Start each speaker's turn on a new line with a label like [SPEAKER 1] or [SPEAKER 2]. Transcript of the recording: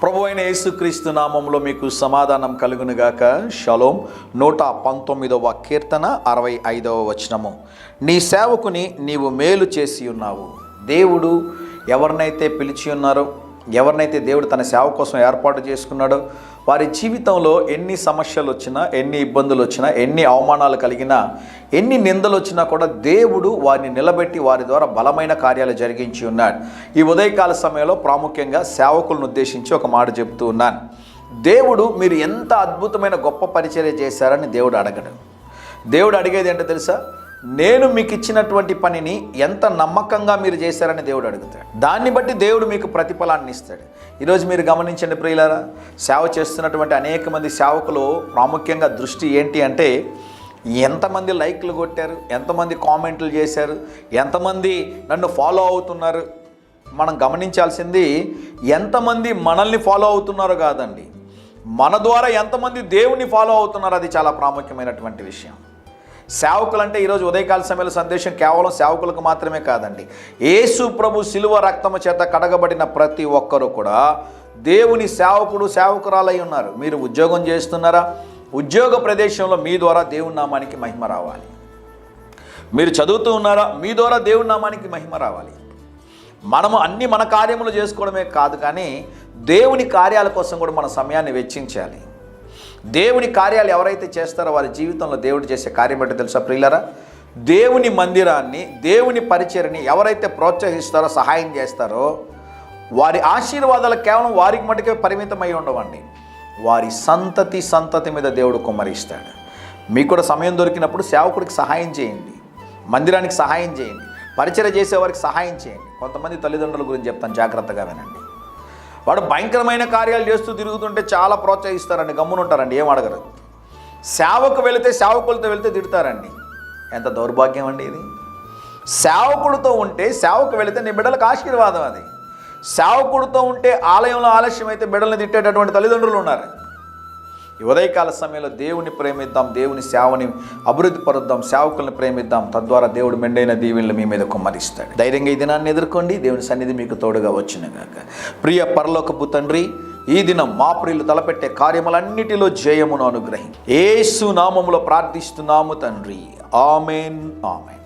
[SPEAKER 1] ప్రభు అయిన యేసుక్రీస్తు నామంలో మీకు సమాధానం కలుగునుగాక. షలోం. 119వ కీర్తన 65వ వచనము. నీ సేవకుని నీవు మేలు చేసి ఉన్నావు. దేవుడు ఎవరినైతే పిలిచి ఉన్నారో, ఎవరినైతే దేవుడు తన సేవ కోసం ఏర్పాటు చేసుకున్నాడో, వారి జీవితంలో ఎన్ని సమస్యలు వచ్చినా, ఎన్ని ఇబ్బందులు వచ్చినా, ఎన్ని అవమానాలు కలిగినా, ఎన్ని నిందలు వచ్చినా కూడా దేవుడు వారిని నిలబెట్టి వారి ద్వారా బలమైన కార్యాలు జరిగించి ఉన్నాడు. ఈ ఉదయకాల సమయంలో ప్రాముఖ్యంగా సేవకులను ఉద్దేశించి ఒక మాట చెప్తూ ఉన్నాను. దేవుడు మీరు ఎంత అద్భుతమైన గొప్ప పరిచర్య చేశారని దేవుడు అడగడు. దేవుడు అడిగేది ఏంటో తెలుసా? నేను మీకు ఇచ్చినటువంటి పనిని ఎంత నమ్మకంగా మీరు చేశారని దేవుడు అడుగుతాడు. దాన్ని బట్టి దేవుడు మీకు ప్రతిఫలాన్ని ఇస్తాడు. ఈరోజు మీరు గమనించండి ప్రియులారా, సేవ చేస్తున్నటువంటి అనేక మంది సేవకులు ప్రాముఖ్యంగా దృష్టి ఏంటి అంటే, ఎంతమంది లైక్లు కొట్టారు, ఎంతమంది కామెంట్లు చేశారు, ఎంతమంది నన్ను ఫాలో అవుతున్నారు. మనం గమనించాల్సింది ఎంతమంది మనల్ని ఫాలో అవుతున్నారో కాదండి, మన ద్వారా ఎంతమంది దేవుని ఫాలో అవుతున్నారో. అది చాలా ప్రాముఖ్యమైనటువంటి విషయం. సేవకులు అంటే ఈరోజు ఉదయకాల సమయంలో సందేశం కేవలం సేవకులకు మాత్రమే కాదండి. యేసు ప్రభు శిలువ రక్తము చేత కడగబడిన ప్రతి ఒక్కరూ కూడా దేవుని సేవకుడు, సేవకురాలై ఉన్నారు. మీరు ఉద్యోగం చేస్తున్నారా? ఉద్యోగ ప్రదేశంలో మీ ద్వారా దేవుని నామానికి మహిమ రావాలి. మీరు చదువుతూ ఉన్నారా? మీ ద్వారా దేవుని నామానికి మహిమ రావాలి. మనము అన్ని మన కార్యములు చేసుకోవడమే కాదు, కానీ దేవుని కార్యాల కోసం కూడా మన సమయాన్ని వెచ్చించాలి. దేవుని కార్యాలు ఎవరైతే చేస్తారో వారి జీవితంలో దేవుడు చేసే కార్యం ఏంటో తెలుసా ప్రియులారా? దేవుని మందిరాన్ని, దేవుని పరిచర్ని ఎవరైతే ప్రోత్సహిస్తారో, సహాయం చేస్తారో, వారి ఆశీర్వాదాలు కేవలం వారికి మటుకే పరిమితమై ఉండవండి. వారి సంతతి మీద దేవుడు కుమ్మరిస్తాడు. మీకు కూడా సమయం దొరికినప్పుడు సేవకుడికి సహాయం చేయండి, మందిరానికి సహాయం చేయండి, పరిచర్య చేసేవారికి సహాయం చేయండి. కొంతమంది తల్లిదండ్రుల గురించి చెప్తాను, జాగ్రత్తగా వినండి. వాడు భయంకరమైన కార్యాలు చేస్తూ తిరుగుతుంటే చాలా ప్రోత్సహిస్తారండి, గమ్మునుంటారండి, ఏం అడగరు. సేవకు వెళితే, సేవకులతో వెళితే తిడతారండి. ఎంత దౌర్భాగ్యం అండి ఇది. సేవకుడితో ఉంటే, సేవకు వెళితే నీ బిడ్డలకు ఆశీర్వాదం. అది సేవకుడితో ఉంటే ఆలయంలో ఆలస్యం అయితే బిడ్డల్ని తిట్టేటటువంటి తల్లిదండ్రులు ఉన్నారు. ఈ ఉదయకాల సమయంలో దేవుని ప్రేమిద్దాం, దేవుని సేవని అభివృద్ధి పరుద్దాం, సేవకుల్ని ప్రేమిద్దాం. తద్వారా దేవుడు మెండైన దీవెనలు మీ మీద కుమ్మరిస్తాడు. ధైర్యంగా ఈ దినాన్ని ఎదుర్కోండి. దేవుని సన్నిధి మీకు తోడుగా వచ్చునుగాక. ప్రియ పరలోకపు తండ్రి, ఈ దినం మా ప్రియులు తలపెట్టే కార్యములన్నిటిలో జయమును అనుగ్రహించి యేసు నామములో ప్రార్థిస్తున్నాము తండ్రి. ఆమేన్, ఆమేన్.